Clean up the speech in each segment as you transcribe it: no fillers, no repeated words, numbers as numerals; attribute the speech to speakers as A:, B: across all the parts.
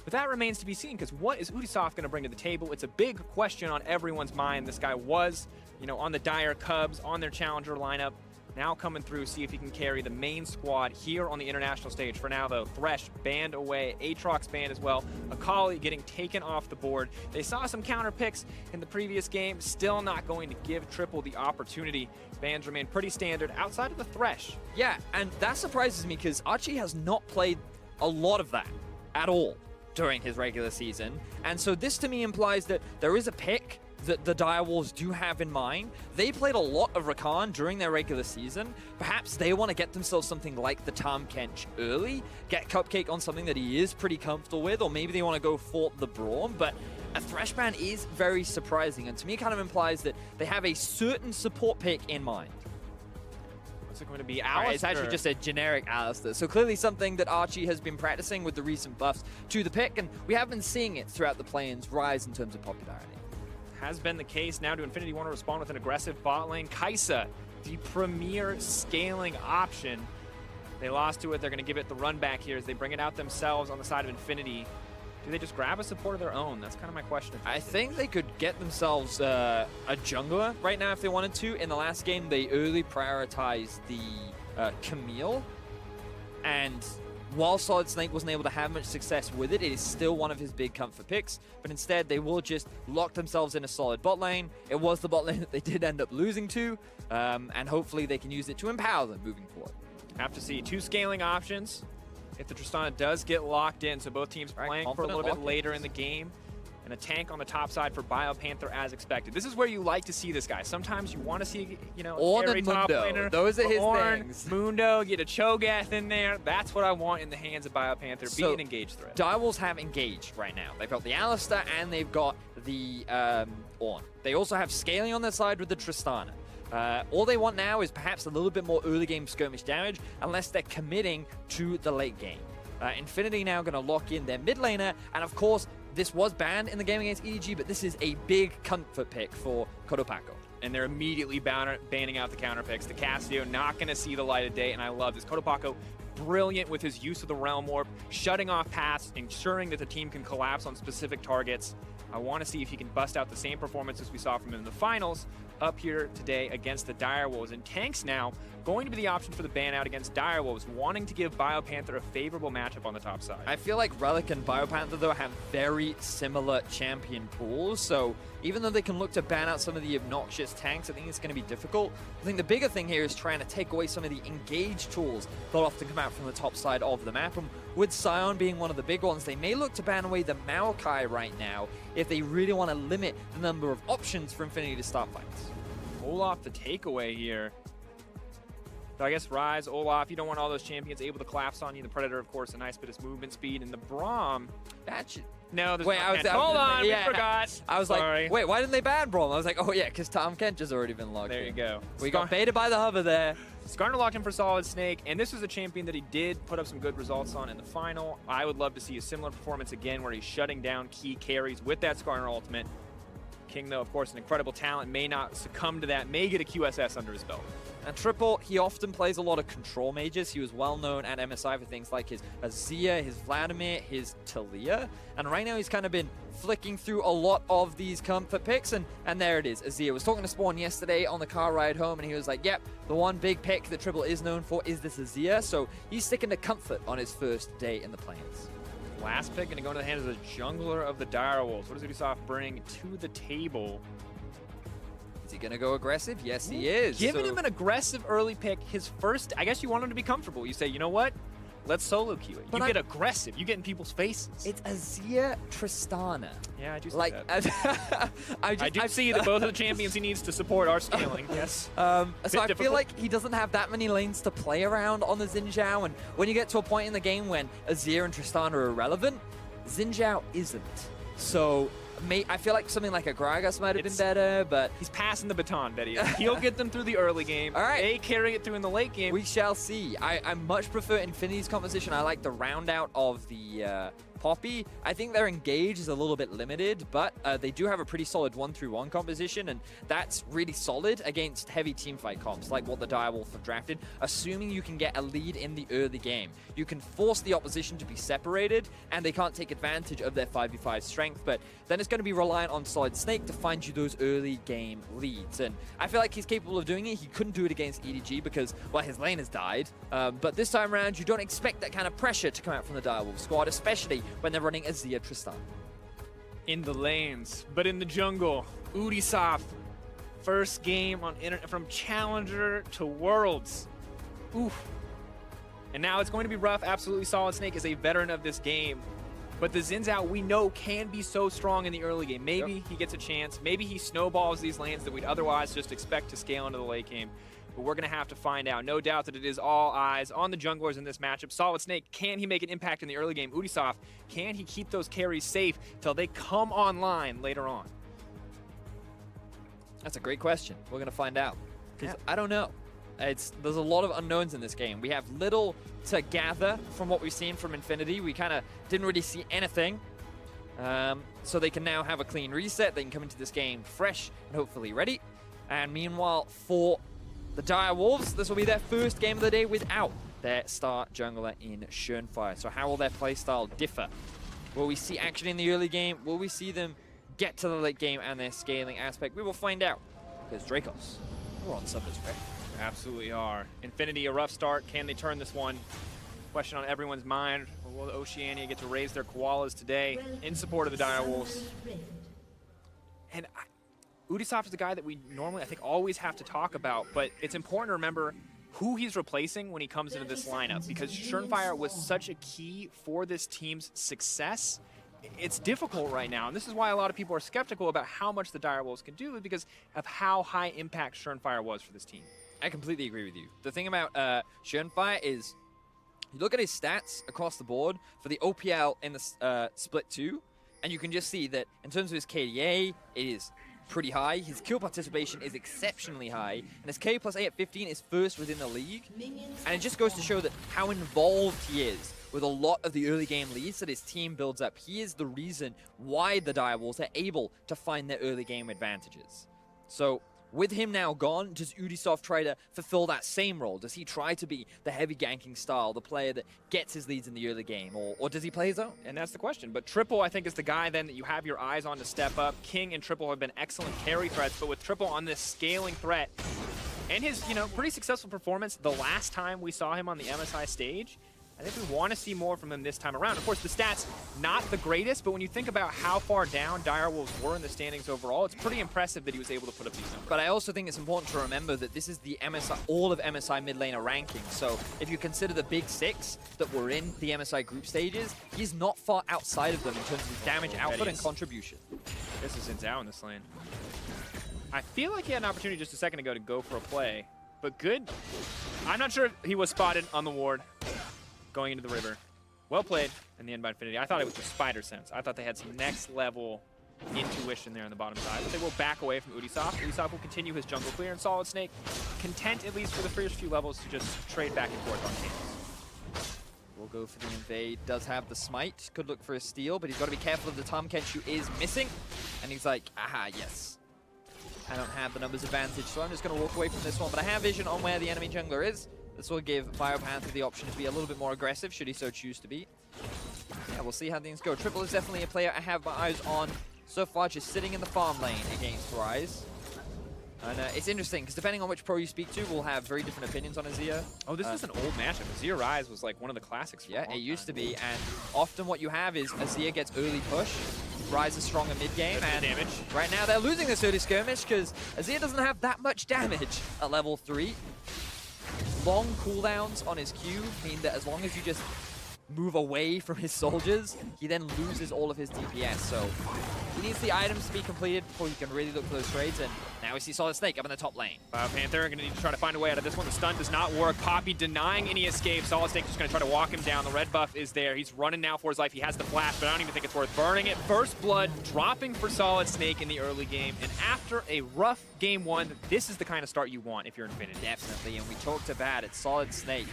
A: But that remains to be seen, because what is Ubisoft going to bring to the table? It's a big question on everyone's mind. This guy was, on the Dire Cubs, on their challenger lineup. Now coming through, see if he can carry the main squad here on the international stage. For now, though, Thresh banned away, Aatrox banned as well, Akali getting taken off the board. They saw some counter picks in the previous game, still not going to give Triple the opportunity. Bans remain pretty standard outside of the Thresh.
B: Yeah, and that surprises me because Archie has not played a lot of that at all during his regular season. And so this to me implies that there is a pick that the Direwolves do have in mind. They played a lot of Rakan during their regular season. Perhaps they want to get themselves something like the Tahm Kench early, get Cupcake on something that he is pretty comfortable with, or maybe they want to go for the Braum, but a Thresh ban is very surprising, and to me it kind of implies that they have a certain support pick in mind.
A: What's it going to be?
B: Right, it's actually just a generic Alistar. So clearly something that Archie has been practicing with the recent buffs to the pick, and we have been seeing it throughout the play-ins rise in terms of popularity.
A: Has been the case. Now do Infinity want to respond with an aggressive bot lane? Kai'Sa, the premier scaling option. They lost to it. They're going to give it the run back here as they bring it out themselves on the side of Infinity. Do they just grab a support of their own? That's kind of my question.
B: I think they could get themselves a jungler right now if they wanted to. In the last game, they early prioritized the Camille. And while Solid Snake wasn't able to have much success with it, it is still one of his big comfort picks. But instead, they will just lock themselves in a solid bot lane. It was the bot lane that they did end up losing to. And hopefully they can use it to empower them moving forward.
A: Have to see two scaling options. If the Tristana does get locked in, so both teams playing for a little bit later in the game, and a tank on the top side for BioPanther as expected. This is where you like to see this guy. Sometimes you want to see,
B: or
A: carry top laner.
B: Those are his
A: Ornn,
B: things.
A: Mundo, get a Cho'Gath in there. That's what I want in the hands of BioPanther.
B: So,
A: be an engaged threat.
B: Direwolves have engaged right now. They've got the Alistar and they've got the Ornn. They also have scaling on their side with the Tristana. All they want now is perhaps a little bit more early game skirmish damage, unless they're committing to the late game. Infinity now going to lock in their mid laner, and of course, this was banned in the game against EDG, but this is a big comfort pick for Kotopaco.
A: And they're immediately banning out the counter picks. The Cassio not going to see the light of day, and I love this. Kotopaco, brilliant with his use of the Realm Warp, shutting off paths, ensuring that the team can collapse on specific targets. I want to see if he can bust out the same performances we saw from him in the finals up here today against the Direwolves. And Tanks now going to be the option for the ban out against Direwolves, wanting to give BioPanther a favorable matchup on the top side.
B: I feel like Relic and BioPanther, though, have very similar champion pools, so even though they can look to ban out some of the obnoxious tanks, I think it's going to be difficult. I think the bigger thing here is trying to take away some of the engage tools that often come out from the top side of the map. And with Sion being one of the big ones, they may look to ban away the Maokai right now if they really want to limit the number of options for Infinity to start fights.
A: Olaf the takeaway here. So I guess Ryze, Olaf, you don't want all those champions able to collapse on you. The Predator, of course, a nice bit of movement speed. And the Braum,
B: that should...
A: No, there's
B: wait,
A: hold on,
B: yeah,
A: we forgot.
B: I was
A: Sorry.
B: like, wait, why didn't they ban Braum? I was like, oh yeah, because Tahm Kench has already been locked
A: There
B: in.
A: you go.
B: We got baited by the hover there.
A: Skarner locked in for Solid Snake, and this was a champion that he did put up some good results on in the final. I would love to see a similar performance again where he's shutting down key carries with that Skarner ultimate. King, though, of course, an incredible talent, may not succumb to that, may get a QSS under his belt.
B: And Triple, he often plays a lot of control mages. He was well known at MSI for things like his Azir, his Vladimir, his Talia. And right now he's kind of been flicking through a lot of these comfort picks, and there it is, Azir. Was talking to Spawn yesterday on the car ride home, and he was like, yep, the one big pick that Triple is known for is this Azir. So he's sticking to comfort on his first day in the plains.
A: Last pick going to go into the hands of the jungler of the Direwolves. What does Ubisoft bring to the table?
B: Is he going to go aggressive? Yes, he is.
A: Giving him an aggressive early pick, his first, I guess you want him to be comfortable. You say, you know what? Let's solo queue it. You get aggressive. You get in people's faces.
B: It's Azir Tristana.
A: Yeah, I do see
B: like,
A: that. I do see that both of the champions he needs to support are scaling, yes.
B: So I feel like he doesn't have that many lanes to play around on the Xin Zhao, and when you get to a point in the game when Azir and Tristana are irrelevant, Xin Zhao isn't. So I feel like something like a Gragas might have been better, but...
A: He's passing the baton, Betty. He'll get them through the early game.
B: All right.
A: They carry it through in the late game.
B: We shall see. I much prefer Infinity's composition. I like the round out of the Poppy, I think their engage is a little bit limited, but they do have a pretty solid 1-3-1 composition, and that's really solid against heavy teamfight comps, like what the Direwolf have drafted, assuming you can get a lead in the early game. You can force the opposition to be separated, and they can't take advantage of their 5v5 strength, but then it's going to be reliant on Solid Snake to find you those early game leads, and I feel like he's capable of doing it. He couldn't do it against EDG because, well, his lane has died, but this time around, you don't expect that kind of pressure to come out from the Direwolf squad, especially when they're running Azir Tristan.
A: In the lanes, but in the jungle, Ubisoft, first game on from Challenger to Worlds. Oof. And now it's going to be rough. Absolutely, Solid Snake is a veteran of this game. But the Xin Zhao we know can be so strong in the early game. Maybe he gets a chance. Maybe he snowballs these lanes that we'd otherwise just expect to scale into the late game. But we're going to have to find out. No doubt that it is all eyes on the junglers in this matchup. Solid Snake, can he make an impact in the early game? Ubisoft, can he keep those carries safe till they come online later on?
B: That's a great question. We're going to find out. Because I don't know. There's a lot of unknowns in this game. We have little to gather from what we've seen from Infinity. We kind of didn't really see anything. So they can now have a clean reset. They can come into this game fresh and hopefully ready. And meanwhile, for the Dire Wolves, this will be their first game of the day without their star jungler in Schönfire. So how will their playstyle differ? Will we see action in the early game? Will we see them get to the late game and their scaling aspect? We will find out. Because Dracos, we're on Summer's Prep.
A: Absolutely are. Infinity, a rough start. Can they turn this one? Question on everyone's mind. Will Oceania get to raise their koalas today in support of the Dire Wolves? And Ubisoft is a guy that we normally, I think, always have to talk about, but it's important to remember who he's replacing when he comes into this lineup, because Schönfire was such a key for this team's success. It's difficult right now, and this is why a lot of people are skeptical about how much the Dire Wolves can do, because of how high impact Schönfire was for this team.
B: I completely agree with you. The thing about Schönfire is, you look at his stats across the board for the OPL in the Split 2, and you can just see that in terms of his KDA, it is pretty high. His kill participation is exceptionally high, and his K plus A at 15 is first within the league. And it just goes to show that how involved he is with a lot of the early game leads that his team builds up. He is the reason why the Dire Wolves are able to find their early game advantages. So with him now gone, does Ubisoft try to fulfill that same role? Does he try to be the heavy ganking style, the player that gets his leads in the early game, or does he play his own?
A: And that's the question. But Triple, I think, is the guy then that you have your eyes on to step up. King and Triple have been excellent carry threats, but with Triple on this scaling threat and his, pretty successful performance the last time we saw him on the MSI stage, I think we want to see more from him this time around. Of course, the stats, not the greatest, but when you think about how far down Dire Wolves were in the standings overall, it's pretty impressive that he was able to put up these numbers.
B: But I also think it's important to remember that this is the MSI, all of MSI mid laner ranking. So if you consider the big six that were in the MSI group stages, he's not far outside of them in terms of damage output and contribution.
A: This is Xin Zhao in this lane. I feel like he had an opportunity just a second ago to go for a play, but good. I'm not sure if he was spotted on the ward going into the river. Well played in the end by Infinity. I thought it was just spider sense. I thought they had some next level intuition there on the bottom side, but they will back away from Ubisoft. Ubisoft will continue his jungle clear, and Solid Snake content, at least for the first few levels, to just trade back and forth on campus.
B: We'll go for the invade. Does have the smite. Could look for a steal, but he's got to be careful of the Tahm Kench is missing. And he's like, aha, yes. I don't have the numbers advantage, so I'm just going to walk away from this one. But I have vision on where the enemy jungler is. This will give Biopanther the option to be a little bit more aggressive, should he so choose to be. Yeah, we'll see how things go. Triple is definitely a player I have my eyes on so far, just sitting in the farm lane against Ryze. And it's interesting, because depending on which pro you speak to, we'll have very different opinions on Azir.
A: Oh, this is an old matchup. Azir Ryze was like one of the classics for a long time.
B: It used to be, and often what you have is Azir gets early push, Ryze is stronger mid-game, and
A: damage.
B: Right now they're losing this early skirmish, because Azir doesn't have that much damage at level 3. Long cooldowns on his Q mean that as long as you just move away from his soldiers, he then loses all of his DPS. So he needs the items to be completed before he can really look for those trades. And now we see Solid Snake up in the top lane.
A: Panther going to need to try to find a way out of this one. The stun does not work. Poppy denying any escape. Solid Snake just going to try to walk him down. The red buff is there. He's running now for his life. He has the flash, but I don't even think it's worth burning it. First blood dropping for Solid Snake in the early game. And after a rough game one, this is the kind of start you want if you're Infinity.
B: Definitely, and we talked about it. Solid Snake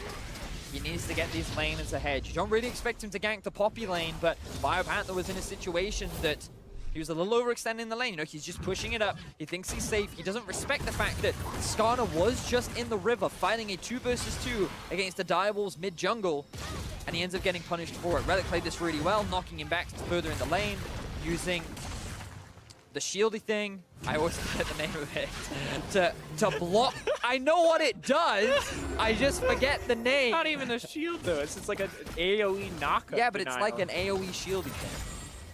B: He needs to get these laners ahead. You don't really expect him to gank the Poppy lane, but BioPanther was in a situation that he was a little overextending the lane. You know, he's just pushing it up. He thinks he's safe. He doesn't respect the fact that Skarner was just in the river fighting a 2 versus 2 against the Direwolves mid-jungle, and he ends up getting punished for it. Relic played this really well, knocking him back further in the lane, using the shieldy thing. I always forget the name of it. to block. I know what it does. I just forget the name.
A: Not even a shield though. It's like an AoE knockup.
B: Yeah, but it's
A: denial.
B: like an AoE shieldy thing.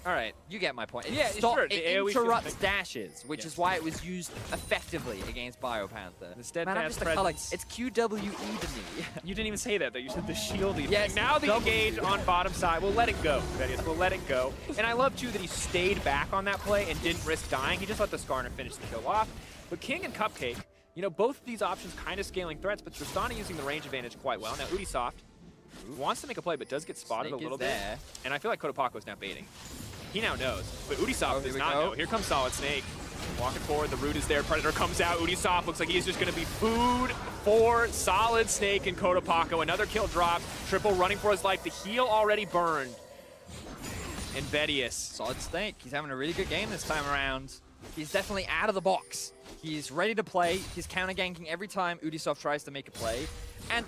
A: All right.
B: You get my point.
A: Yeah, sure. The
B: It
A: AoE
B: interrupts
A: shield
B: dashes, which is why it was used effectively against BioPanther.
A: The steadfast
B: Man, I'm just a color.
A: presence.
B: It's QWE to me.
A: You didn't even say that though. You said the shieldy.
B: Yes,
A: thing. Now the
B: W.
A: engage on bottom side. We'll let it go, Vedius. We'll let it go. And I love too that he stayed back on that play and didn't risk dying. He just let the Skarner finish the kill off. But King and Cupcake, you know, both of these options kind of scaling threats, but Tristana using the range advantage quite well. Now Ubisoft wants to make a play, but does get spotted
B: Snake
A: a little
B: is
A: bit.
B: there.
A: And I feel like Kotopako's now baiting. He now knows, but Ubisoft does
B: we
A: not
B: go.
A: know. Here comes Solid Snake. Walking forward, the root is there, Predator comes out, Ubisoft looks like he's just gonna be food for Solid Snake and Kotopako. Another kill drops, Triple running for his life, the heal already burned. And Vedius.
B: Solid Snake. He's having a really good game this time around. He's definitely out of the box. He's ready to play. He's counter ganking every time Ubisoft tries to make a play. And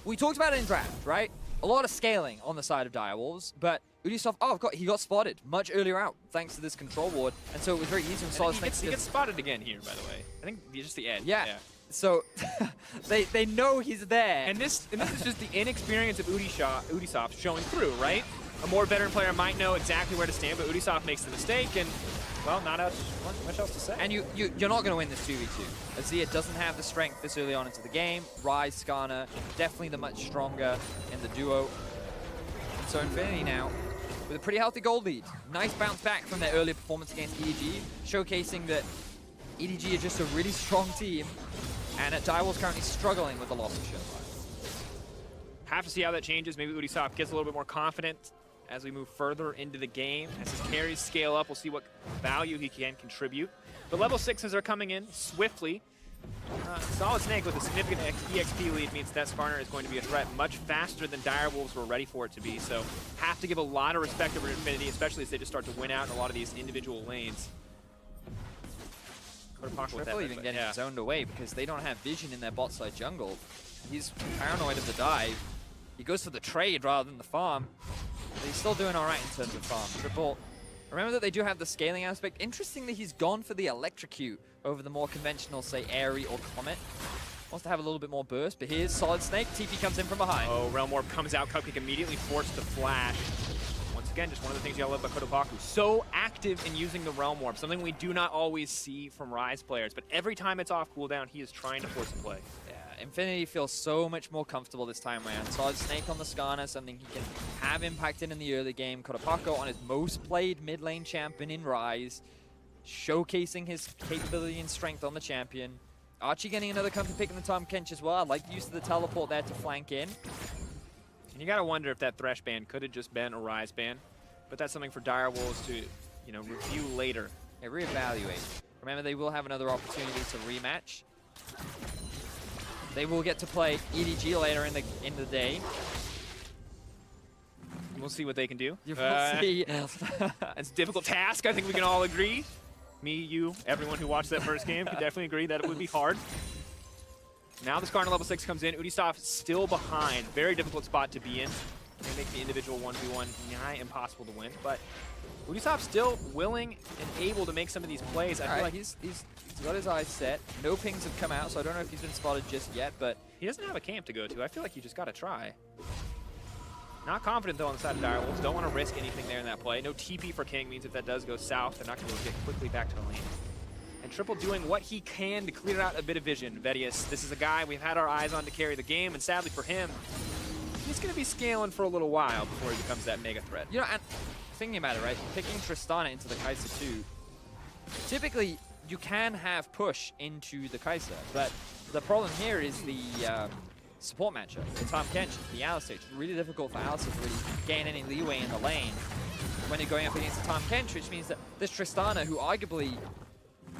B: we talked about it in draft, right? A lot of scaling on the side of Direwolves, but Ubisoft, he got spotted much earlier out thanks to this control ward, and so it was very easy for Solid Snake to
A: He gets spotted again here, by the way. I think just the edge.
B: Yeah. So they know he's there.
A: And this is just the inexperience of Ubisoft showing through, right? A more veteran player might know exactly where to stand, but Ubisoft makes the mistake, and well, not much else to say.
B: And you're not going to win this 2v2. Azir doesn't have the strength this early on into the game. Ryze, Skarner, definitely the much stronger in the duo. And so Infinity now, with a pretty healthy gold lead. Nice bounce back from their earlier performance against EDG, showcasing that EDG are just a really strong team, and Direwolves currently struggling with the loss of Showfire.
A: Have to see how that changes. Maybe Ubisoft gets a little bit more confident as we move further into the game. As his carries scale up, we'll see what value he can contribute. The level 6s are coming in swiftly. Solid Snake with a significant EXP lead means that Skarner is going to be a threat much faster than Direwolves were ready for it to be. So have to give a lot of respect over Infinity, especially as they just start to win out in a lot of these individual lanes.
B: Triple even getting zoned away because they don't have vision in their bot side jungle. He's paranoid of the dive. He goes for the trade rather than the farm. But he's still doing all right in terms of farm. Triple, remember that they do have the scaling aspect. Interestingly, he's gone for the electrocute over the more conventional, say, Airy or Comet. Wants to have a little bit more burst, but here's Solid Snake. TP comes in from behind.
A: Oh, Realm Warp comes out. Cupcake immediately forced to flash. Once again, just one of the things you gotta love about Kotopaku. So active in using the Realm Warp, something we do not always see from Ryze players, but every time it's off cooldown, he is trying to force a play.
B: Yeah, Infinity feels so much more comfortable this time around. Solid Snake on the Skarner, something he can have impacted in the early game. Kotopaku on his most played mid lane champion in Ryze, showcasing his capability and strength on the champion. Archie getting another comfy pick in the Tahm Kench as well. I like the use of the teleport there to flank in.
A: And you gotta wonder if that Thresh ban could have just been a Ryze ban, but that's something for Direwolves to, you know, review later.
B: Yeah, reevaluate. Remember, they will have another opportunity to rematch. They will get to play EDG later in the day.
A: We'll see what they can do.
B: You will see.
A: It's a difficult task, I think we can all agree. Me, you, everyone who watched that first game can definitely agree that it would be hard. Now the Skarner level 6 comes in. Ubisoft still behind. Very difficult spot to be in. They make the individual 1v1 nigh impossible to win, but Ubisoft still willing and able to make some of these plays. I feel like
B: he's got his eyes set. No pings have come out, so I don't know if he's been spotted just yet, but
A: he doesn't have a camp to go to. I feel like you just got to try. Not confident, though, on the side of Direwolves. Don't want to risk anything there in that play. No TP for King means if that does go south, they're not going to get quickly back to the lane. And Triple doing what he can to clear out a bit of vision. Vedius, this is a guy we've had our eyes on to carry the game, and sadly for him, he's going to be scaling for a little while before he becomes that mega threat.
B: You know, and thinking about it, right? Picking Tristana into the Kai'Sa too. Typically, you can have push into the Kai'Sa, but the problem here is the support matchup. The Tahm Kench, the Alistar. It's really difficult for Alistar to really gain any leeway in the lane when you're going up against the Tahm Kench, which means that this Tristana, who arguably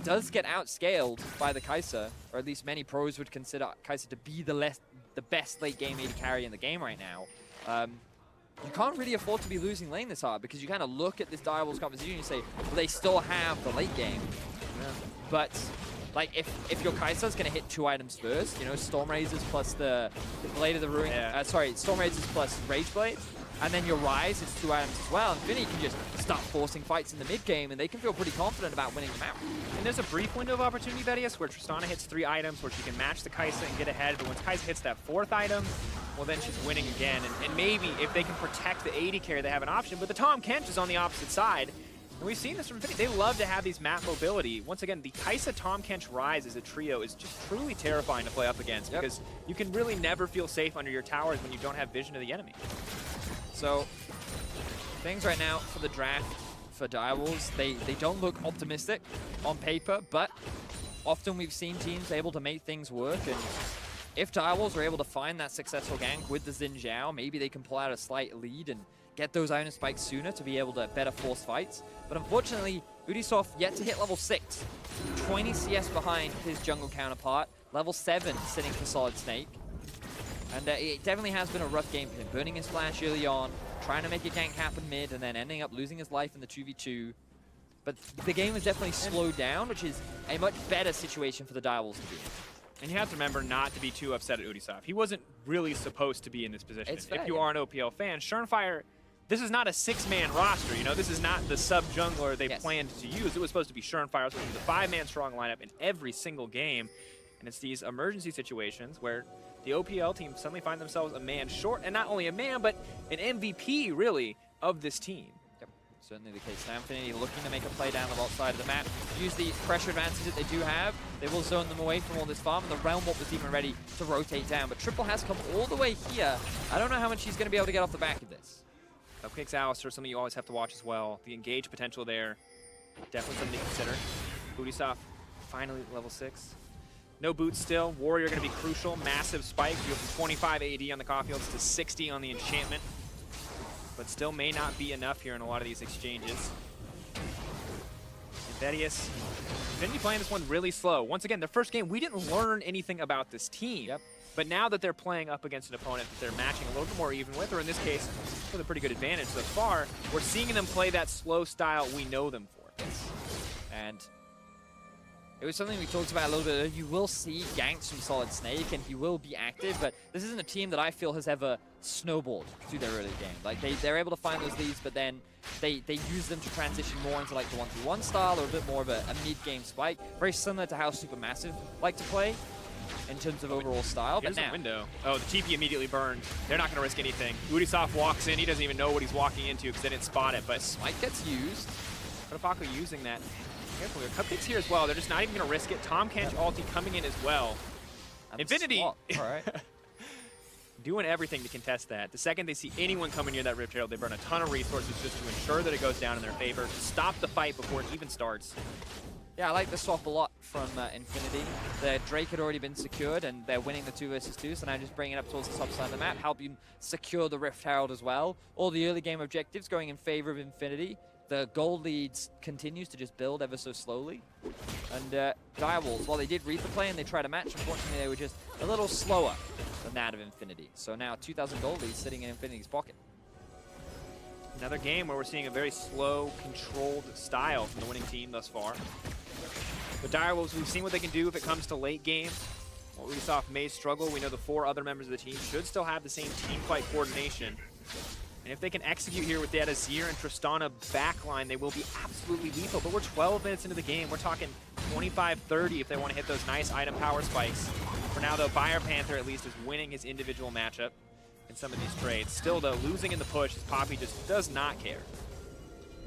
B: does get outscaled by the Kai'Sa, or at least many pros would consider Kai'Sa to be the the best late game AD carry in the game right now. You can't really afford to be losing lane this hard because you kind of look at this Direwolves composition and you say, well, they still have the late game. Yeah. But like if your Kai'Sa's going to hit 2 items first, you know, Storm Razors plus the Blade of the Ruin, Storm Razors plus Rage Blades, and then your Rise is 2 items as well. Infinity can just start forcing fights in the mid game, and they can feel pretty confident about winning them out.
A: And there's a brief window of opportunity, Vedius, where Tristana hits 3 items, where she can match the Kai'Sa and get ahead. But once Kai'Sa hits that 4th item, well, then she's winning again. And maybe if they can protect the AD carry, they have an option. But the Tahm Kench is on the opposite side. And we've seen this from Infinity. They love to have these map mobility. Once again, the Kai'Sa Tahm Kench Rise as a trio is just truly terrifying to play up against because you can really never feel safe under your towers when you don't have vision of the enemy.
B: So things right now for the draft for Direwolves, they don't look optimistic on paper, but often we've seen teams able to make things work. And if Direwolves are able to find that successful gank with the Xin Zhao, maybe they can pull out a slight lead and get those item spikes sooner to be able to better force fights. But unfortunately, Ubisoft yet to hit level 6. 20 CS behind his jungle counterpart. Level 7 sitting for Solid Snake. And it definitely has been a rough game for him. Burning his flash early on, trying to make a gank happen mid, and then ending up losing his life in the 2v2. But the game has definitely slowed down, which is a much better situation for the Direwolves to be in.
A: And you have to remember not to be too upset at Ubisoft. He wasn't really supposed to be in this position.
B: It's fair,
A: if you are an OPL fan, Shurnfire, this is not a 6-man roster, you know? This is not the sub-jungler they planned to use. It was supposed to be Shurnfire. It was supposed to be the 5-man strong lineup in every single game. And it's these emergency situations where the OPL team suddenly find themselves a man short, and not only a man, but an MVP, really, of this team.
B: Yep, certainly the case. Now Infinity looking to make a play down the bot side of the map. Use the pressure advantage that they do have. They will zone them away from all this farm, and the Realm Warp was even ready to rotate down. But Triple has come all the way here. I don't know how much he's going to be able to get off the back of this.
A: Cupcake's Alistair, something you always have to watch as well. The engage potential there, definitely something to consider. Ubisoft finally level 6. No boots still. Warrior going to be crucial. Massive spike. You go from 25 AD on the Caulfields to 60 on the enchantment. But still may not be enough here in a lot of these exchanges. And Vedius, Infinity playing this one really slow. Once again, their first game, we didn't learn anything about this team. But now that they're playing up against an opponent that they're matching a little bit more even with, or in this case, with a pretty good advantage so far, we're seeing them play that slow style we know them for.
B: And it was something we talked about a little bit. You will see ganks from Solid Snake, and he will be active, but this isn't a team that I feel has ever snowballed through their early game. Like, they're able to find those leads, but then they use them to transition more into, like, the 1v1 style or a bit more of a mid-game spike. Very similar to how Supermassive like to play in terms of overall style.
A: Here's
B: but now,
A: a window. Oh, the TP immediately burned. They're not going to risk anything. Ubisoft walks in. He doesn't even know what he's walking into because they didn't spot it, but
B: Smite gets used.
A: Protopako using that. Careful here. Cupcake's here as well. They're just not even going to risk it. Tahm Kench ulti coming in as well.
B: And
A: Infinity
B: all right.
A: doing everything to contest that. The second they see anyone coming near that Rift Herald, they burn a ton of resources just to ensure that it goes down in their favor, to stop the fight before it even starts.
B: Yeah, I like the swap a lot from Infinity. The Drake had already been secured, and they're winning the 2 versus 2, so now just bringing it up towards the top side of the map, help you secure the Rift Herald as well. All the early game objectives going in favor of Infinity. The gold leads continues to just build ever so slowly. And Direwolves, while they did read the play and they tried to match, unfortunately they were just a little slower than that of Infinity. So now 2,000 gold leads sitting in Infinity's pocket.
A: Another game where we're seeing a very slow, controlled style from the winning team thus far. But Direwolves, we've seen what they can do if it comes to late game. While Ubisoft may struggle, we know the 4 other members of the team should still have the same team fight coordination. And if they can execute here with that Azir and Tristana backline, they will be absolutely lethal. But we're 12 minutes into the game. We're talking 25-30 if they want to hit those nice item power spikes. For now, though, Fire Panther at least is winning his individual matchup in some of these trades. Still, though, losing in the push, as Poppy just does not care.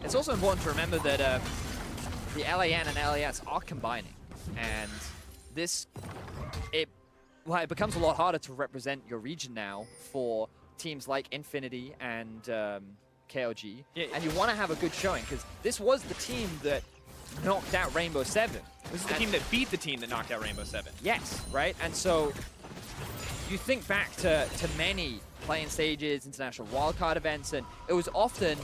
B: It's also important to remember that the LAN and LAS are combining. And this, it becomes a lot harder to represent your region now for teams like Infinity and KLG. And you want to have a good showing, because this was the team that knocked out Rainbow 7.
A: This is the team that beat the team that knocked out Rainbow 7.
B: Yes, right? And so you think back to many playing stages, international wildcard events, and it was often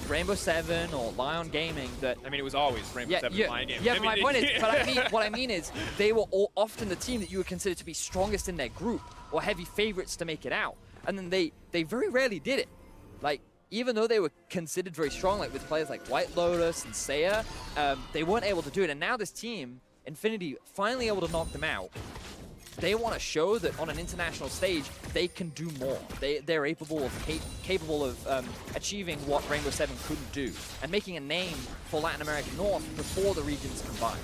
B: Rainbow 7 or Lion Gaming that...
A: I mean, it was always Rainbow 7 and Lion Gaming.
B: Yeah, but my point is, what I mean is, they were all often the team that you would consider to be strongest in their group. or heavy favorites to make it out. And then they very rarely did it. Like, even though they were considered very strong, like with players like White Lotus and Seiya, they weren't able to do it. And now this team, Infinity, finally able to knock them out. They want to show that on an international stage, they can do more. They're capable of achieving what Rainbow Seven couldn't do, and making a name for Latin American North before the regions combine.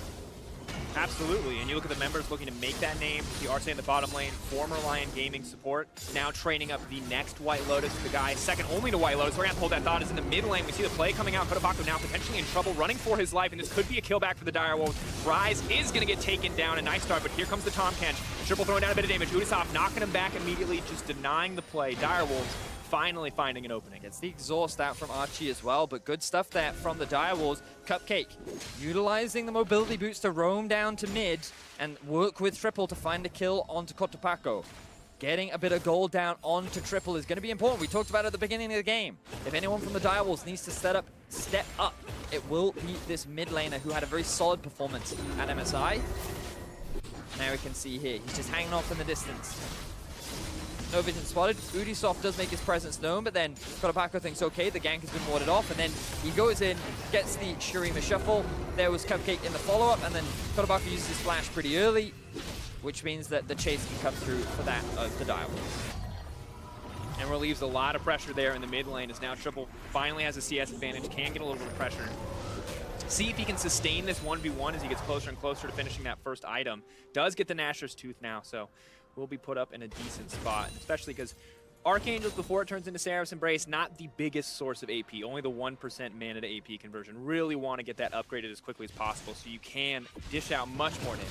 A: Absolutely, and you look at the members looking to make that name. The Arce in the bottom lane, former Lion Gaming support, now training up the next White Lotus, the guy second only to White Lotus. We're going to hold that thought is in the mid lane. We see the play coming out. Kotobako now potentially in trouble, running for his life, and this could be a kill back for the Direwolves. Rise is going to get taken down, a nice start, but here comes the Tahm Kench. Triple throwing down a bit of damage. Ubisoft knocking him back immediately, just denying the play. Direwolves finally finding an opening.
B: Gets the exhaust out from Archie as well, but good stuff there from the Direwolves. Cupcake utilizing the mobility boots to roam down to mid and work with Triple to find a kill onto Kotopako. Getting a bit of gold down onto Triple is going to be important. We talked about it at the beginning of the game. If anyone from the Direwolves needs to step up, it will be this mid laner who had a very solid performance at MSI. Now we can see here, he's just hanging off in the distance. No vision spotted. Ubisoft does make his presence known, but then Kotopako thinks, okay, the gank has been warded off, and then he goes in, gets the Shurima shuffle. There was Cupcake in the follow-up, and then Kotopako uses his flash pretty early, which means that the chase can come through for that of the Direwolves.
A: And relieves a lot of pressure there in the mid lane, as now Triple finally has a CS advantage, can get a little bit of pressure. See if he can sustain this 1v1 as he gets closer and closer to finishing that first item. Does get the Nashor's Tooth now, so will be put up in a decent spot, especially because Archangels, before it turns into Seraph's Embrace, not the biggest source of AP, only the 1% mana to AP conversion. Really want to get that upgraded as quickly as possible so you can dish out much more damage.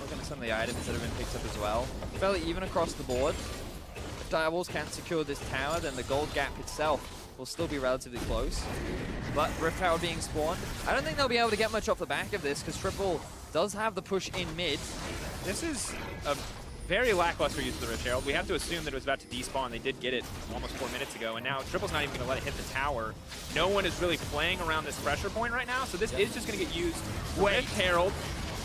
B: Looking at some of the items that have been picked up as well. Fairly even across the board. If Direwolves can't secure this tower, then the gold gap itself will still be relatively close. But Rift Tower being spawned, I don't think they'll be able to get much off the back of this, because Triple does have the push in mid.
A: This is a very lackluster use of the Rift Herald. We have to assume that it was about to despawn. They did get it almost 4 minutes ago, and now Triple's not even going to let it hit the tower. No one is really playing around this pressure point right now, so this is just going to get used. Rift Herald.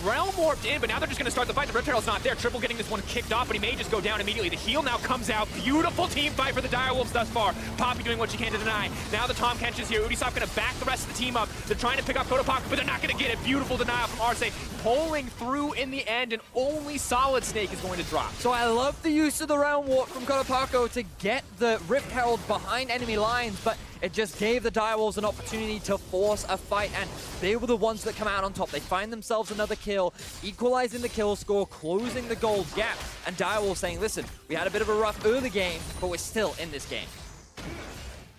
A: Realm warped in, but now they're just going to start the fight. The Rift Herald's not there. Triple getting this one kicked off, but he may just go down immediately. The heal now comes out. Beautiful team fight for the Direwolves thus far. Poppy doing what she can to deny. Now the Tahm Kench is here. Ubisoft going to back the rest of the team up. They're trying to pick up Kotopako, but they're not going to get it. Beautiful denial from Arce. Pulling through in the end, and only Solid Snake is going to drop.
B: So I love the use of the Realm Warp from Kotopako to get the Rift Herald behind enemy lines, but it just gave the Direwolves an opportunity to force a fight, and they were the ones that come out on top. They find themselves another kill, equalizing the kill score, closing the gold gap, and Direwolves saying, listen, we had a bit of a rough early game, but we're still in this game.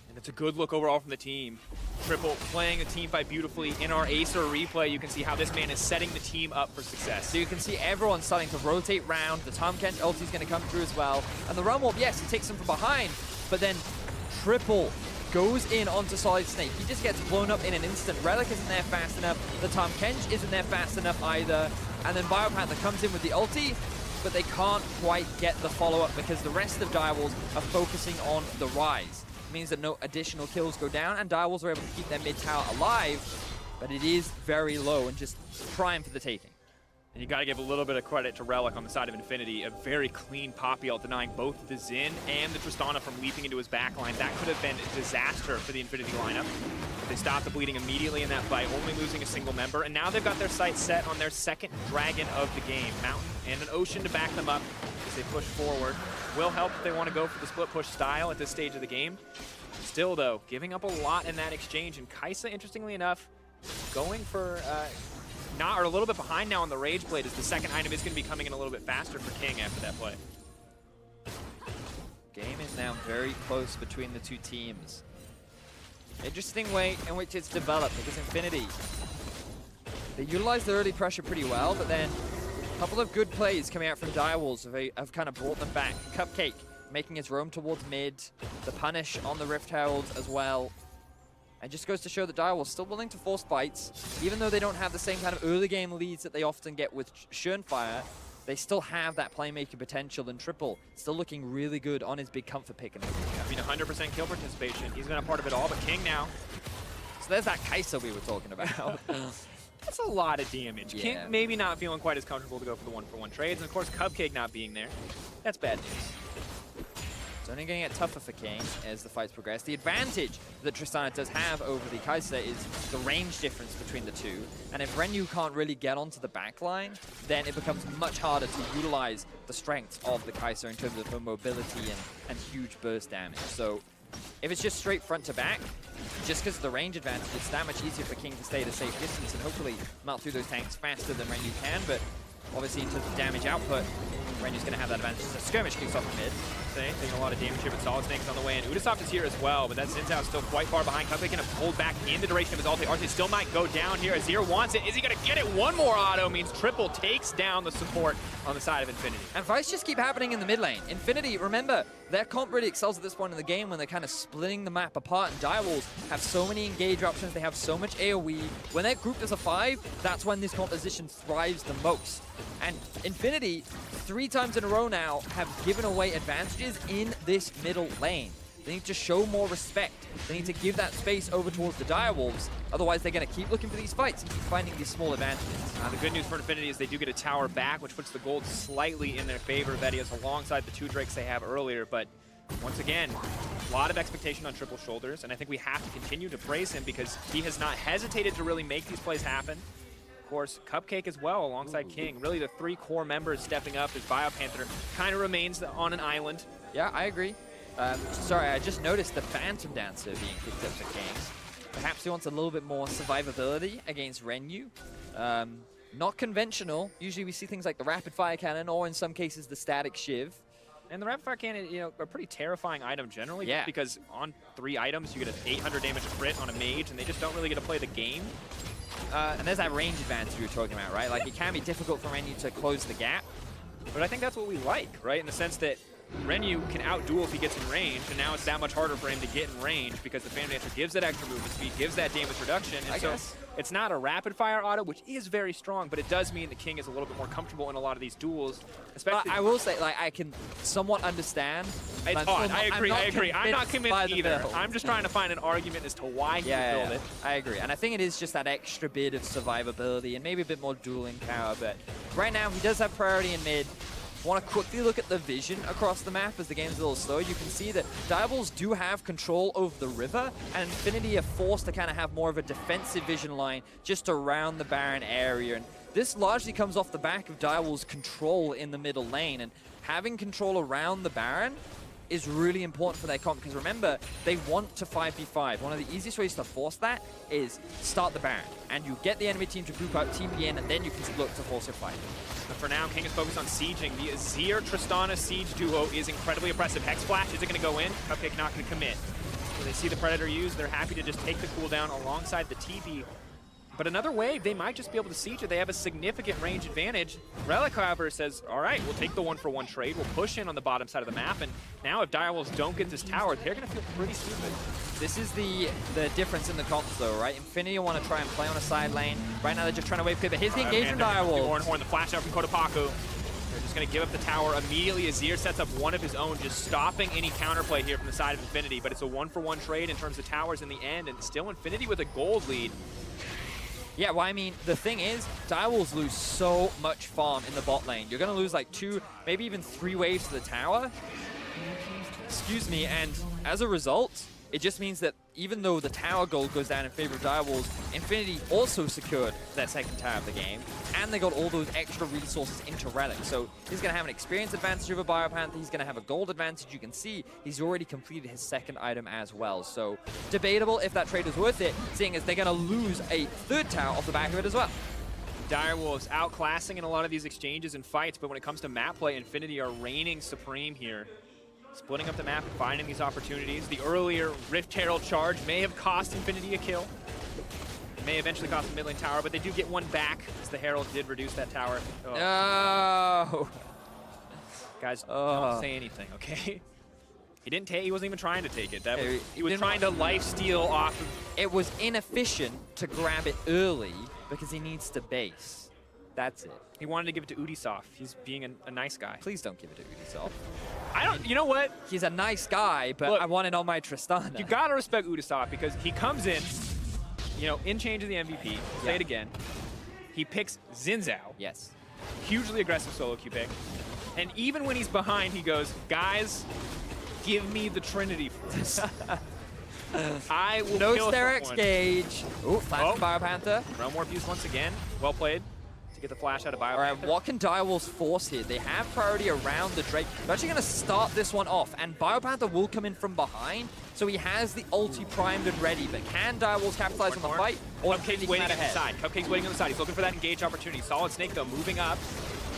A: And it's a good look overall from the team. Triple playing the team fight beautifully. In our Acer replay, you can see how this man is setting the team up for success.
B: So you can see everyone starting to rotate round. The Tahm Kench ulti is going to come through as well. And the Realm Warp, yes, he takes him from behind, but then Triple goes in onto Solid Snake. He just gets blown up in an instant. Relic isn't there fast enough. The Tahm Kench isn't there fast enough either. And then Biopanther comes in with the ulti, but they can't quite get the follow-up because the rest of Direwolves are focusing on the Rise. It means that no additional kills go down, and Direwolves are able to keep their mid tower alive, but it is very low and just prime for the taking.
A: And you got to give a little bit of credit to Relic on the side of Infinity. A very clean Poppy ult, denying both the Xin and the Tristana from leaping into his backline. That could have been a disaster for the Infinity lineup. But they stopped the bleeding immediately in that fight, only losing a single member. And now they've got their sights set on their second dragon of the game. Mountain and an Ocean to back them up as they push forward. Will help if they want to go for the split push style at this stage of the game. Still, though, giving up a lot in that exchange. And Kai'Sa, interestingly enough, going for... or a little bit behind now on the Rage Blade, as the second item is going to be coming in a little bit faster for King after that play.
B: Game is now very close between the two teams. Interesting way in which it's developed, because Infinity, they utilize the early pressure pretty well, but then a couple of good plays coming out from Direwolves have kind of brought them back. Cupcake making his roam towards mid, the punish on the Rift Herald as well. And just goes to show that Direwolves still willing to force fights, even though they don't have the same kind of early game leads that they often get with Schönfire. They still have that playmaking potential, and Triple still looking really good on his big comfort pick.
A: I mean, 100% kill participation. He's been a part of it all, but King now.
B: So there's that Kai'Sa we were talking about.
A: That's a lot of damage.
B: Yeah.
A: King maybe not feeling quite as comfortable to go for the one-for-one trades. And of course, Cupcake not being there. That's bad news.
B: It's only going to get tougher for King as the fights progress. The advantage that Tristana does have over the Kai'Sa is the range difference between the two. And if Renyu can't really get onto the backline, then it becomes much harder to utilize the strength of the Kai'Sa in terms of her mobility and huge burst damage. So if it's just straight front to back, just because of the range advantage, it's that much easier for King to stay at a safe distance and hopefully melt through those tanks faster than Renyu can. But obviously, in terms of damage output, Renyu's going to have that advantage. So Skirmish kicks off the mid. Taking a lot of damage here, but Solid Snake's on the way, and Udasoft is here as well, but that Xin Zhao still quite far behind. Cupcake going to pull back in the duration of his ulti. Arce still might go down here. Azir wants it. Is he going to get it? One more auto means Triple takes down the support on the side of Infinity. And fights just keep happening in the mid lane. Infinity, remember, their comp really excels at this point in the game when they're kind of splitting the map apart, and Direwolves have so many engage options. They have so much AoE. When they're grouped as a 5, that's when this composition thrives the most. And Infinity, 3 times in a row now, have given away advantages in this middle lane. They need to show more respect. They need to give that space over towards the Direwolves. Otherwise, they're going to keep looking for these fights and keep finding these small advantages.
A: The good news for Infinity is they do get a tower back, which puts the gold slightly in their favor. That is alongside the 2 Drakes they have earlier. But once again, a lot of expectation on Triple's shoulders, and I think we have to continue to praise him because he has not hesitated to really make these plays happen. Of course, Cupcake as well alongside King. Really the 3 core members stepping up as BioPanther kind of remains on an island.
B: Yeah, I agree. Sorry, I just noticed the Phantom Dancer being picked up for King. Perhaps he wants a little bit more survivability against Renyu. Not conventional. Usually we see things like the Rapid Fire Cannon or in some cases the Static Shiv.
A: And the Rapid Fire Cannon, you know, a pretty terrifying item generally.
B: Yeah.
A: Because on 3 items you get an 800 damage crit on a mage and they just don't really get to play the game.
B: And there's that range advantage you were talking about, right? Like, it can be difficult for Renyu to close the gap.
A: But I think that's what we like, right? In the sense that Renyu can outduel if he gets in range, and now it's that much harder for him to get in range because the Phantom Dancer gives that extra movement speed, gives that damage reduction. And
B: I
A: so
B: guess.
A: It's not a rapid fire auto, which is very strong, but it does mean the King is a little bit more comfortable in a lot of these duels. Especially,
B: I will say, like, I can somewhat understand.
A: It's odd. I agree. I'm not convinced either.
B: Build.
A: I'm just trying to find an argument as to why he would build it.
B: I agree. And I think it is just that extra bit of survivability and maybe a bit more dueling power. But right now, he does have priority in mid. Want to quickly look at the vision across the map as the game's a little slow. You can see that Direwolves do have control over the river, and Infinity are forced to kind of have more of a defensive vision line just around the Baron area. And this largely comes off the back of Direwolves' control in the middle lane, and having control around the Baron is really important for their comp, because remember, they want to 5v5. One of the easiest ways to force that is start the Baron, and you get the enemy team to group out, TP in, and then you can look to force a fight.
A: But for now, King is focused on sieging. The Azir-Tristana siege duo is incredibly oppressive. Hex Flash, is it going to go in? Cupcake not going to commit. When they see the Predator used, they're happy to just take the cooldown alongside the TP. But another wave, they might just be able to siege it. They have a significant range advantage. Relic, however, says, all right, we'll take the 1-for-1 trade. We'll push in on the bottom side of the map. And now if Direwolves don't get this tower, they're going to feel pretty stupid.
B: This is the difference in the comps, though, right? Infinity want to try and play on a side lane. Right now, they're just trying to wave clear, but here's the engage from Direwolves.
A: Horn, the flash out from Kotopaku. They're just going to give up the tower immediately. Azir sets up one of his own, just stopping any counterplay here from the side of Infinity. But it's a 1-for-1 trade in terms of towers in the end, and still Infinity with a gold lead.
B: Yeah, well, I mean, the thing is, Direwolves lose so much farm in the bot lane. You're going to lose like 2, maybe even 3 waves to the tower. Excuse me, and as a result, it just means that even though the tower gold goes down in favor of Direwolves, Infinity also secured their second tower of the game, and they got all those extra resources into Relic. So he's going to have an experience advantage over BioPanther, he's going to have a gold advantage. You can see he's already completed his second item as well. So debatable if that trade is worth it, seeing as they're going to lose a third tower off the back of it as well.
A: Direwolves outclassing in a lot of these exchanges and fights, but when it comes to map play, Infinity are reigning supreme here. Splitting up the map and finding these opportunities. The earlier Rift Herald charge may have cost Infinity a kill. It may eventually cost the mid lane tower, but they do get one back, as the Herald did reduce that tower. Oh.
B: No!
A: Guys, don't say anything, okay? He didn't take. He wasn't even trying to take it. He was trying to life steal off of...
B: It was inefficient to grab it early because he needs to base. That's it.
A: He wanted to give it to Udasoft. He's being a nice guy.
B: Please don't give it to Udasoft.
A: You know what?
B: He's a nice guy, but look, I want it on my Tristana.
A: You gotta respect Udasoft because he comes in, you know, in change of the MVP, say it again. He picks Xin Zhao.
B: Yes.
A: Hugely aggressive solo queue pick. And even when he's behind, he goes, guys, give me the Trinity Force. I will
B: No
A: kill
B: Sterex
A: someone.
B: Gauge. Ooh, flash from Biopanther.
A: Realm Warp use once again. Well played to get the flash out of Biopanther.
B: All right, what can Direwolves force here? They have priority around the Drake. They're actually going to start this one off, and Biopanther will come in from behind, so he has the ulti primed and ready. But can Direwolves capitalize on the fight? Or
A: Cupcake's waiting on the side. Cupcake's waiting on the side. He's looking for that engage opportunity. Solid Snake, though, moving up.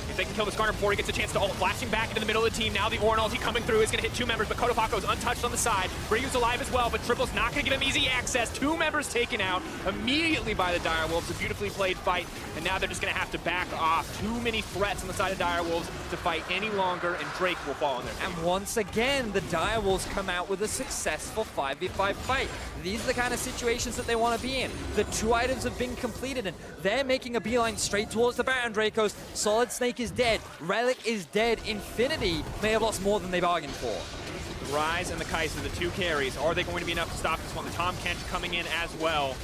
A: If they can kill the Skarner before he gets a chance to ult, flashing back into the middle of the team. Now the Orin ulti coming through is going to hit 2 members, but Kotopako's untouched on the side. Ryu's alive as well, but Triple's not going to give him easy access. 2 members taken out immediately by the Direwolves. A beautifully played fight, and now they're just going to have to back off. Too many threats on the side of Direwolves to fight any longer, and Drake will fall on their feet.
B: And once again, the Direwolves come out with a successful 5v5 fight. These are the kind of situations that they want to be in. The 2 items have been completed, and they're making a beeline straight towards the Baron Dracos. Solid Snake is dead. Relic is dead. Infinity may have lost more than they bargained for.
A: The Rise and the Kai'Sa, the 2 carries. Are they going to be enough to stop this one? The Tom Kench coming in as well.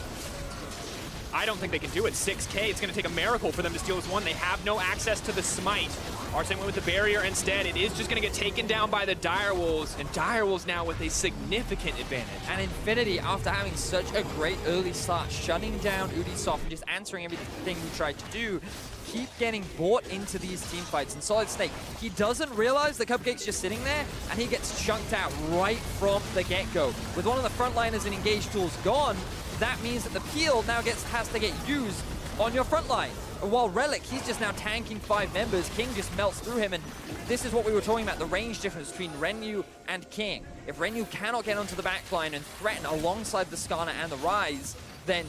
A: I don't think they can do it. 6K, it's going to take a miracle for them to steal this one. They have no access to the Smite. Arsene went with the barrier instead. It is just going to get taken down by the Direwolves, and Direwolves now with a significant advantage.
B: And Infinity, after having such a great early start, shutting down Ubisoft and just answering everything we tried to do, keep getting bought into these team fights. And Solid Snake, he doesn't realize the Cupcake's just sitting there, and he gets chunked out right from the get-go. With one of the frontliners and engage tools gone, that means that the peel now has to get used on your front line. While Relic, he's just now tanking 5 members. King just melts through him, and this is what we were talking about, the range difference between Renyu and King. If Renyu cannot get onto the back line and threaten alongside the Skarner and the Rise, then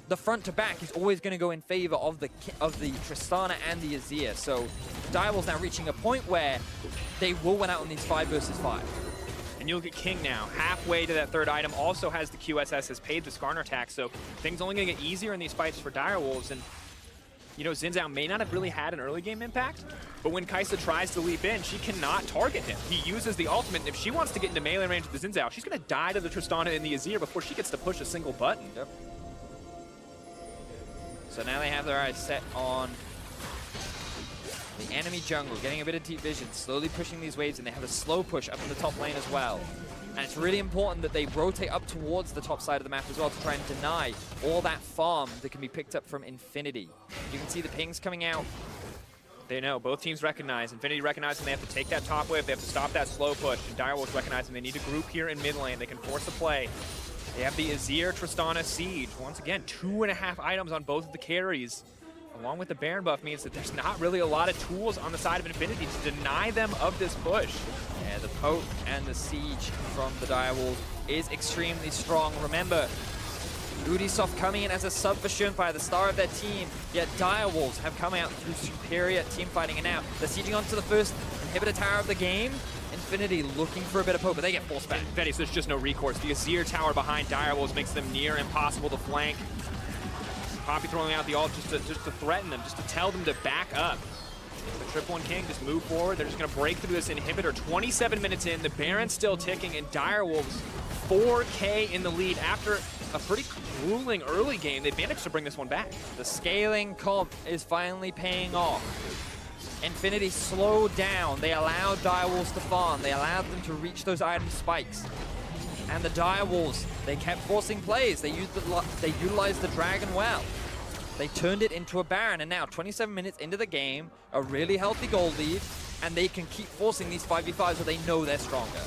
B: the front to back is always going to go in favor of the Tristana and the Azir. So Direwolves now reaching a point where they will win out on these 5 versus 5.
A: And you look at King now, halfway to that 3rd item, also has the QSS, has paid the Skarner tax, so things only going to get easier in these fights for Direwolves. And you know, Xin Zhao may not have really had an early game impact, but when Kai'Sa tries to leap in, she cannot target him. He uses the ultimate, and if she wants to get into melee range with the Xin Zhao, she's going to die to the Tristana and the Azir before she gets to push a single button.
B: Yep. So now they have their eyes set on the enemy jungle, getting a bit of deep vision, slowly pushing these waves, and they have a slow push up in the top lane as well. And it's really important that they rotate up towards the top side of the map as well to try and deny all that farm that can be picked up from Infinity. You can see the pings coming out.
A: They know, both teams recognize. Infinity recognizing they have to take that top wave, they have to stop that slow push, and Direwolves recognizing they need a group here in mid lane. They can force a play. They have the Azir, Tristana, Siege. Once again, 2.5 items on both of the carries. Along with the Baron buff means that there's not really a lot of tools on the side of Infinity to deny them of this push.
B: Yeah, the poke and the siege from the Direwolves is extremely strong. Remember, Ubisoft coming in as a sub for Shunpai, the star of their team, yet Direwolves have come out through superior team fighting, and now they're sieging onto the first inhibitor tower of the game. Infinity looking for a bit of poke, but they get forced back.
A: Infinity, so there's just no recourse. The Azir tower behind Direwolves makes them near impossible to flank. Poppy throwing out the ult just to threaten them, just to tell them to back up. The Triple and King just move forward. They're just going to break through this inhibitor. 27 minutes in, the Baron's still ticking, and Direwolves 4K in the lead after a pretty grueling early game. They managed to bring this one back.
B: The scaling comp is finally paying off. Infinity slowed down. They allowed Direwolves to farm. They allowed them to reach those item spikes. And the Direwolves, they kept forcing plays. They utilized the Dragon well. They turned it into a Baron, and now 27 minutes into the game, a really healthy gold lead, and they can keep forcing these 5v5s where they know they're stronger.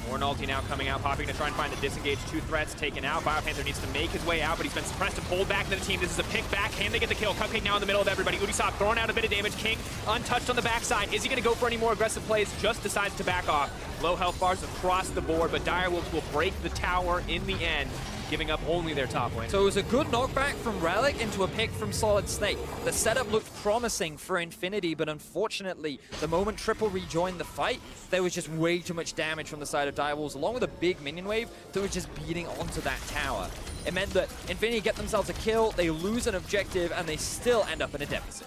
A: Orin ulti now coming out. Poppy going to try and find the disengage. 2 threats taken out. Biopanther needs to make his way out, but he's been suppressed and pulled back into the team. This is a pick back. Can they get the kill? Cupcake now in the middle of everybody. Ubisoft throwing out a bit of damage. King untouched on the backside. Is he going to go for any more aggressive plays? Just decides to back off. Low health bars across the board, but Direwolves will break the tower in the end, giving up only their top lane.
B: So it was a good knockback from Relic into a pick from Solid Snake. The setup looked promising for Infinity, but unfortunately, the moment Triple rejoined the fight, there was just way too much damage from the side of Direwolves, along with a big minion wave that was just beating onto that tower. It meant that Infinity get themselves a kill, they lose an objective, and they still end up in a deficit.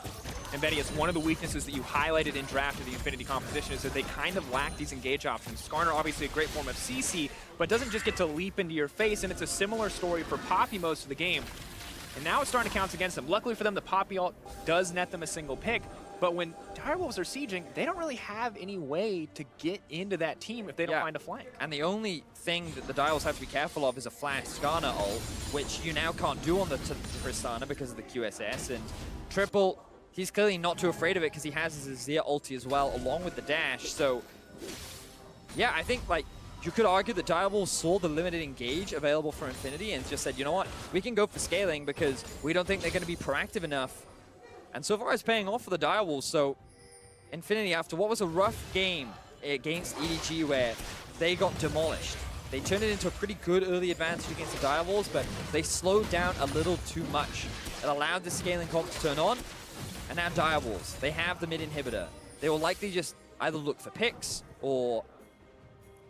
A: And Betty, it's one of the weaknesses that you highlighted in draft of the Infinity composition is that they kind of lack these engage options. Skarner, obviously a great form of CC, but doesn't just get to leap into your face, and it's a similar story for Poppy most of the game. And now it's starting to count against them. Luckily for them, the Poppy ult does net them a single pick. But when Direwolves are sieging, they don't really have any way to get into that team if they don't find a flank.
B: And the only thing that the Direwolves have to be careful of is a flash Skarner ult, which you now can't do on the Tristana because of the QSS. And Triple, he's clearly not too afraid of it because he has his Azir ulti as well, along with the dash. So, yeah, I think, like, you could argue that Direwolves saw the limited engage available for Infinity and just said, you know what, we can go for scaling because we don't think they're going to be proactive enough. And so far it's paying off for the Direwolves. So Infinity, after what was a rough game against EDG where they got demolished, they turned it into a pretty good early advantage against the Direwolves, but they slowed down a little too much. It allowed the scaling comp to turn on. And now Direwolves, they have the mid inhibitor. They will likely just either look for picks or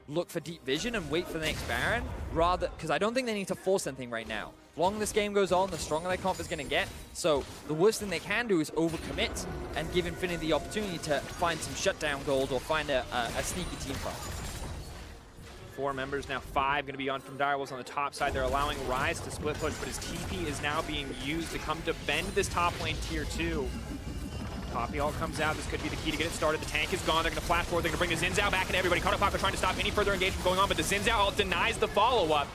B: look for deep vision and wait for the next Baron, rather, because I don't think they need to force anything right now. The longer this game goes on, the stronger their comp is going to get. So the worst thing they can do is overcommit and give Infinity the opportunity to find some shutdown gold or find a sneaky team fight.
A: 4 members, now 5 going to be on from Direwolves on the top side. They're allowing Rise to split push, but his TP is now being used to come defend this top lane tier 2. Poppy ult comes out. This could be the key to get it started. The tank is gone. They're going to flash forward. They're going to bring the Xin Zhao back and everybody. Karnapaka trying to stop any further engagement going on, but the Xin Zhao ult denies the follow-up.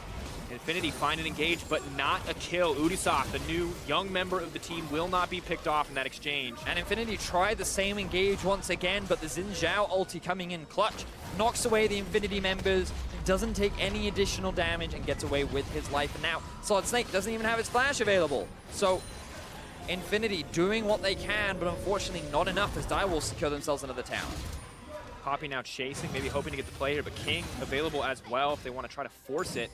A: Infinity find an engage, but not a kill. Udisoft, the new young member of the team, will not be picked off in that exchange.
B: And Infinity tried the same engage once again, but the Xin Zhao ulti coming in clutch knocks away the Infinity members, doesn't take any additional damage, and gets away with his life. And now Solid Snake doesn't even have his flash available. So Infinity doing what they can, but unfortunately not enough as Direwolves secure themselves into the tower.
A: Poppy now chasing, maybe hoping to get the play here, but King available as well if they want to try to force it.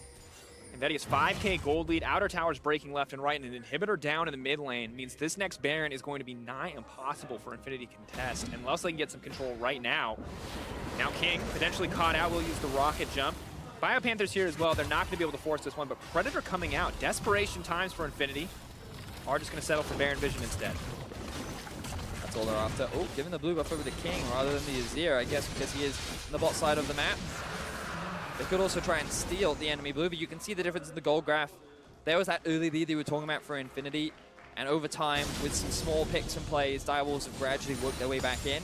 A: Invedius 5k gold lead, outer towers breaking left and right, and an inhibitor down in the mid lane means this next Baron is going to be nigh impossible for Infinity to contest, unless they can get some control right now. Now King, potentially caught out, will use the rocket jump. Biopanthers here as well, they're not going to be able to force this one, but Predator coming out. Desperation times for Infinity. Are just going to settle for Baron Vision instead.
B: That's all they're after. Oh, giving the blue buff over to King rather than the Azir, I guess, because he is on the bot side of the map. They could also try and steal the enemy blue, but you can see the difference in the gold graph. There was that early lead they were talking about for Infinity, and over time, with some small picks and plays, Direwolves have gradually worked their way back in.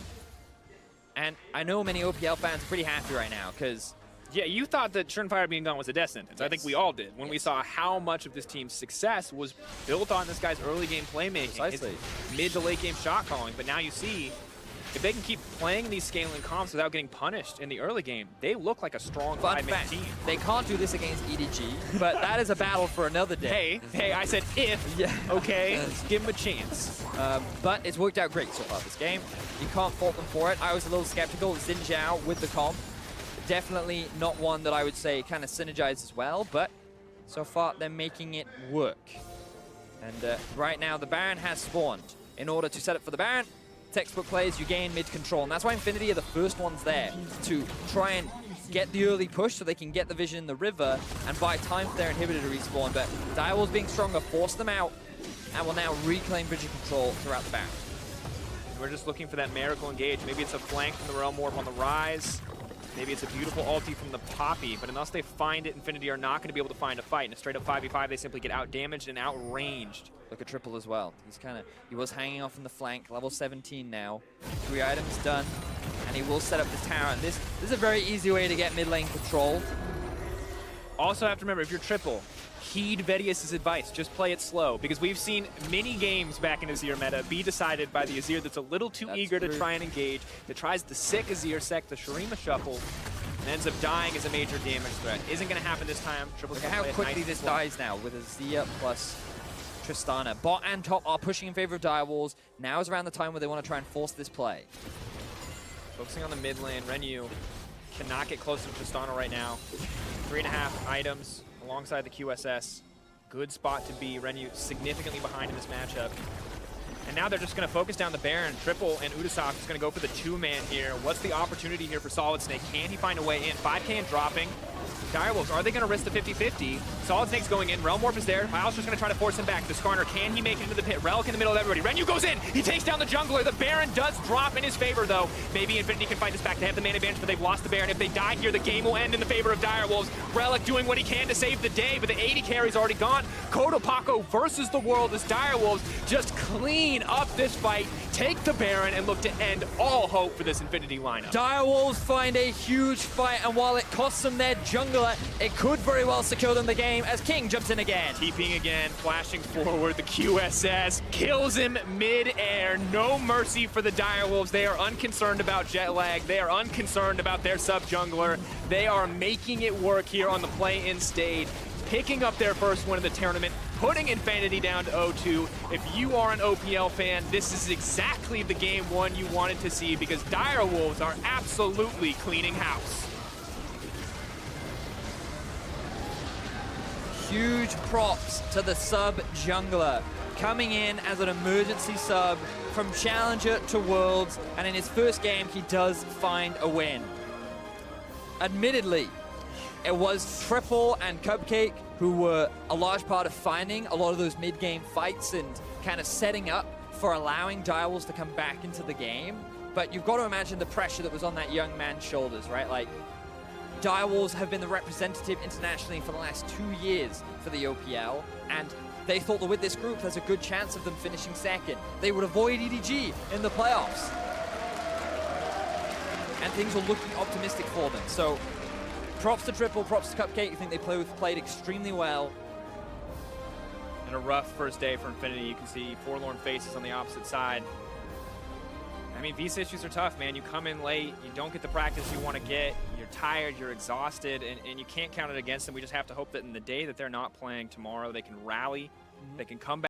B: And I know many OPL fans are pretty happy right now, because
A: yeah, you thought that Surenfire being gone was a death sentence. Yes. I think we all did when we saw how much of this team's success was built on this guy's early game playmaking,
B: Precisely.
A: his mid to late game shot calling. But now you see, if they can keep playing these scaling comps without getting punished in the early game, they look like a strong 5-man team.
B: They can't do this against EDG, but that is a battle for another day.
A: Hey, I said if, okay, give them a chance.
B: But it's worked out great so far this game. You can't fault them for it. I was a little skeptical. Xin Zhao with the comp. Definitely not one that I would say kind of synergizes well, but so far they're making it work. And right now the Baron has spawned. In order to set up for the Baron, textbook plays, you gain mid control. And that's why Infinity are the first ones there to try and get the early push so they can get the vision in the river and buy time for their inhibitor to respawn. But Direwolves being stronger forced them out and will now reclaim vision control throughout the Baron.
A: We're just looking for that miracle engage. Maybe it's a flank from the Realm Warp on the Rise. Maybe it's a beautiful ulti from the Poppy, but unless they find it, Infinity are not going to be able to find a fight. In a straight-up 5v5, they simply get out-damaged and out-ranged.
B: Look at Triple as well. He was hanging off in the flank, level 17 now. 3 items done, and he will set up this tower. And this is a very easy way to get mid lane control.
A: Also have to remember, if you're Triple, heed Vedius' advice. Just play it slow, because we've seen many games back in Azir meta be decided by the Azir that's a little too eager to try and engage, that tries the sick Azir sec, the Shurima shuffle, and ends up dying as a major damage threat. Isn't going to happen this time.
B: Look at how quickly this dies now with Azir plus Tristana. Bot and top are pushing in favor of Direwolves. Now is around the time where they want to try and force this play.
A: Focusing on the mid lane, Renyu cannot get close to Tristana right now. 3.5 items alongside the QSS. Good spot to be. Renyu significantly behind in this matchup. And now they're just going to focus down the Baron. Triple and Udisoft is going to go for the 2-man here. What's the opportunity here for Solid Snake? Can he find a way in? 5k and dropping. Direwolves, are they going to risk the 50-50? Solid Snake's going in. Realm Warp is there. Alistair's going to try to force him back. The Skarner, can he make it into the pit? Relic in the middle of everybody. Renu goes in. He takes down the jungler. The Baron does drop in his favor, though. Maybe Infinity can fight this back. They have the mana advantage, but they've lost the Baron. If they die here, the game will end in the favor of Direwolves. Relic doing what he can to save the day, but the 80 carry's already gone. Kotopaco versus the world as Direwolves just clean up this fight, take the Baron, and look to end all hope for this Infinity lineup.
B: Direwolves find a huge fight, and while it costs them their jungler, it could very well secure them the game as King jumps in again.
A: TPing again, flashing forward, the QSS kills him mid-air. No mercy for the Direwolves. They are unconcerned about jet lag. They are unconcerned about their sub-jungler. They are making it work here on the play-in stage, picking up their first win of the tournament, putting Infinity down to 0-2. If you are an OPL fan, this is exactly the game one you wanted to see because Direwolves are absolutely cleaning house.
B: Huge props to the sub-jungler, coming in as an emergency sub from Challenger to Worlds, and in his first game, he does find a win. Admittedly, it was Triple and Cupcake who were a large part of finding a lot of those mid-game fights and kind of setting up for allowing Direwolves to come back into the game. But you've got to imagine the pressure that was on that young man's shoulders, right? Like, Direwolves have been the representative internationally for the last 2 years for the OPL, and they thought that with this group, there's a good chance of them finishing second. They would avoid EDG in the playoffs. And things were looking optimistic for them. So, props to Triple, props to Cupcake. I think they played extremely well.
A: And a rough first day for Infinity. You can see forlorn faces on the opposite side. I mean, visa issues are tough, man. You come in late, you don't get the practice you want to get, you're tired, you're exhausted, and you can't count it against them. We just have to hope that in the day that they're not playing tomorrow, they can rally, they can come back.